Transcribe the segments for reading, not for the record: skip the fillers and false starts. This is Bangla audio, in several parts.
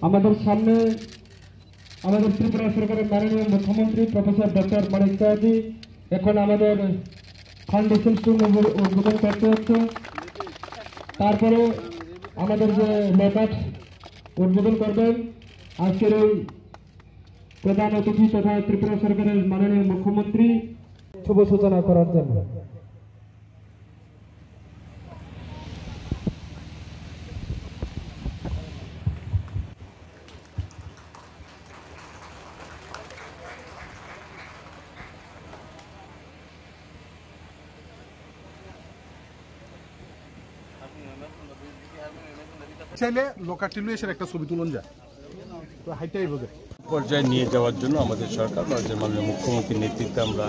আমাদের সামনে আমাদের ত্রিপুরা সরকারের মাননীয় মুখ্যমন্ত্রী প্রফেসর ডক্টর মানিক সাহাজি এখন আমাদের ফাউন্ডেশন স্টোন উদ্বোধন করতে হচ্ছে। তারপরে আমাদের যে লেখাট উদ্বোধন করবেন আজকের এই প্রধান অতিথি তথা ত্রিপুরা সরকারের মাননীয় মুখ্যমন্ত্রী শুভ সূচনা করার জন্য। চাইলে লোকাটিলু এসে একটা ছবি তুলন যায় তো হাইটাই বোঝে পর্যায়ে নিয়ে যাওয়ার জন্য আমাদের সরকার মাননীয় মুখ্যমন্ত্রীর নেতৃত্বে আমরা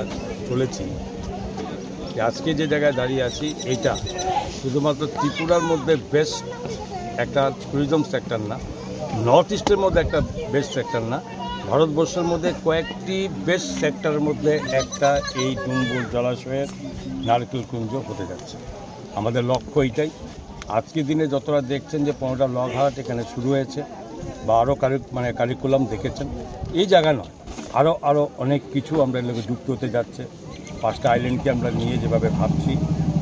চলেছি। আজকে যে জায়গায় দাঁড়িয়ে আছি এইটা শুধুমাত্র ত্রিপুরার মধ্যে বেস্ট একটা ট্যুরিজম সেক্টর না, নর্থ ইস্টের মধ্যে একটা বেস্ট সেক্টর না, ভারতবর্ষের মধ্যে কয়েকটি বেস্ট সেক্টরের মধ্যে একটা এই ডুম্বুর জলাশয়ের নারকেল কুঞ্জ হতে যাচ্ছে। আমাদের লক্ষ্য এইটাই। আজকের দিনে যতটা দেখছেন যে 15টা লগহাট এখানে শুরু হয়েছে বা আরও কারিকুলাম দেখেছেন, এই জায়গা নয়, আরও অনেক কিছু আমরা এর লোকে যুক্ত হতে যাচ্ছে। 5টা আইল্যান্ডকে আমরা নিয়ে যেভাবে ভাবছি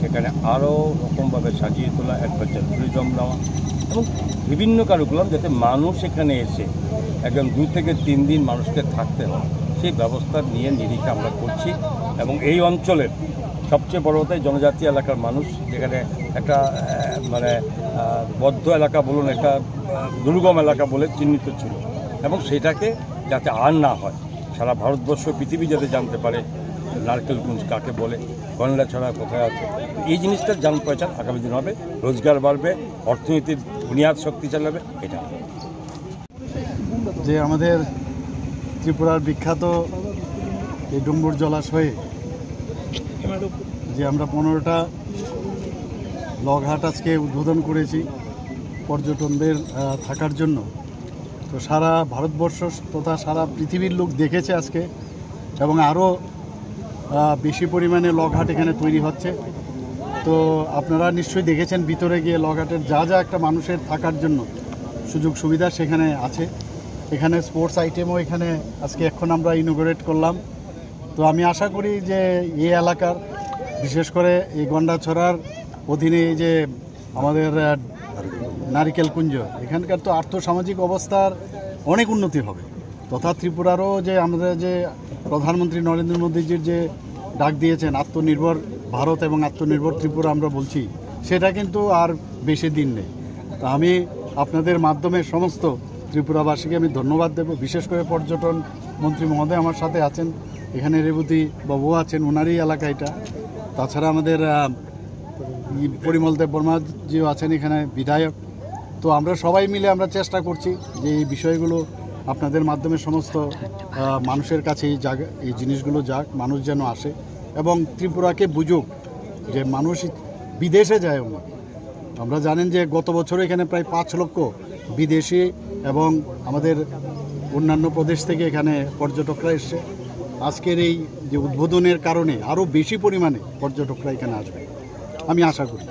সেখানে আরও রকমভাবে সাজিয়ে তোলা, অ্যাডভেঞ্চার ট্যুরিজম নেওয়া এবং বিভিন্ন কারিকুলাম যাতে মানুষ এখানে এসে একদম 2 থেকে 3 দিন মানুষকে থাকতে হয় সেই ব্যবস্থা নিয়ে নিরিখে আমরা করছি। এবং এই অঞ্চলের সবচেয়ে বড় কথাই জনজাতি এলাকার মানুষ, যেখানে একটা বদ্ধ এলাকা বলুন, একটা দুর্গম এলাকা বলে চিহ্নিত ছিল, এবং সেটাকে যাতে আর না হয়, সারা ভারতবর্ষ পৃথিবী যাতে জানতে পারে নারকেলকুঞ্জ কাকে বলে, গন্ডাছড়া কোথায় আছে। এই জিনিসটার জান পহচান আগামী দিন হবে, রোজগার বাড়বে, অর্থনীতির বুনিয়াদ শক্তিশালী হবে। এটা যে আমাদের ত্রিপুরার বিখ্যাত এই ডুম্বুর জলাশয়ে যে আমরা 15টা লগহাট আজকে উদ্বোধন করেছি পর্যটকদের থাকার জন্য, তো সারা ভারতবর্ষ তথা সারা পৃথিবীর লোক দেখেছে আজকে, এবং আরও বেশি পরিমাণে লগহাট এখানে তৈরি হচ্ছে। তো আপনারা নিশ্চয়ই দেখেছেন ভিতরে গিয়ে লগহাটের যা যা একটা মানুষের থাকার জন্য সুযোগ সুবিধা সেখানে আছে। এখানে স্পোর্টস আইটেমও এখানে আজকে এখন আমরা ইনোগ্রেট করলাম। তো আমি আশা করি যে এই এলাকার বিশেষ করে এই গন্ডাছড়ার অধীনে এই যে আমাদের নারিকেল কুঞ্জ, এখানকার তো আর্থসামাজিক অবস্থার অনেক উন্নতি হবে, তথা ত্রিপুরারও যে আমাদের যে প্রধানমন্ত্রী নরেন্দ্র মোদীজির যে ডাক দিয়েছেন আত্মনির্ভর ভারত এবং আত্মনির্ভর ত্রিপুরা আমরা বলছি, সেটা কিন্তু আর বেশি দিন নেই। তা আমি আপনাদের মাধ্যমে সমস্ত ত্রিপুরাবাসীকে আমি ধন্যবাদ দেব। বিশেষ করে পর্যটন মন্ত্রী মহোদয় আমার সাথে আছেন, এখানে রেবতী বাবু আছেন, ওনারই এলাকা এটা। তাছাড়া আমাদের পরিমল দেব বর্মাজিও আছেন এখানে বিধায়ক। তো আমরা সবাই মিলে আমরা চেষ্টা করছি যে এই বিষয়গুলো আপনাদের মাধ্যমে সমস্ত মানুষের কাছে এই জিনিসগুলো যাক, মানুষ যেন আসে এবং ত্রিপুরাকে বুঝুক যে মানুষ বিদেশে যায়। আমরা জানেন যে গত বছর এখানে প্রায় 5 লক্ষ বিদেশি এবং আমাদের অন্যান্য প্রদেশ থেকে এখানে পর্যটকরা এসছে। আজকের এই যে উদ্বোধনের কারণে আরও বেশি পরিমাণে পর্যটকরা এখানে আসবে আমি আশা করি।